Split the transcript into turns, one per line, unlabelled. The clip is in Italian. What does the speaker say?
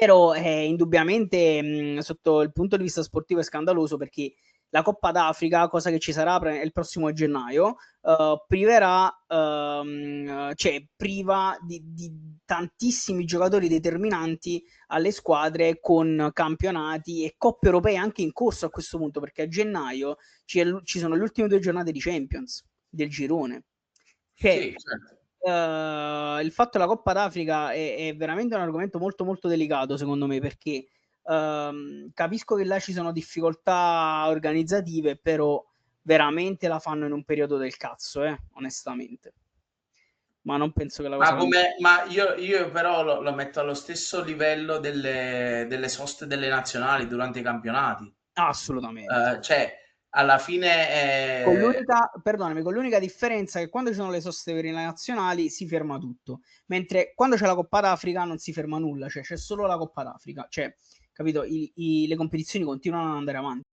Però indubbiamente sotto il punto di vista sportivo è scandaloso perché la Coppa d'Africa, cosa che ci sarà il prossimo gennaio, priverà, cioè priva di tantissimi giocatori determinanti alle squadre con campionati e coppe europee anche in corso a questo punto, perché a gennaio ci sono le ultime 2 giornate di Champions del girone. Cioè,
Sì, certo.
il fatto della Coppa d'Africa è veramente un argomento molto molto delicato secondo me perché capisco che là ci sono difficoltà organizzative, però veramente la fanno in un periodo del cazzo, onestamente. Ma non penso che la cosa cambierà.
Ma io però lo metto allo stesso livello delle soste delle nazionali durante i campionati.
Assolutamente.
Cioè, alla fine,
Perdonami, con l'unica differenza che quando ci sono le soste per le nazionali si ferma tutto, mentre quando c'è la Coppa d'Africa non si ferma nulla, cioè c'è solo la Coppa d'Africa, cioè, capito? Le competizioni continuano ad andare avanti.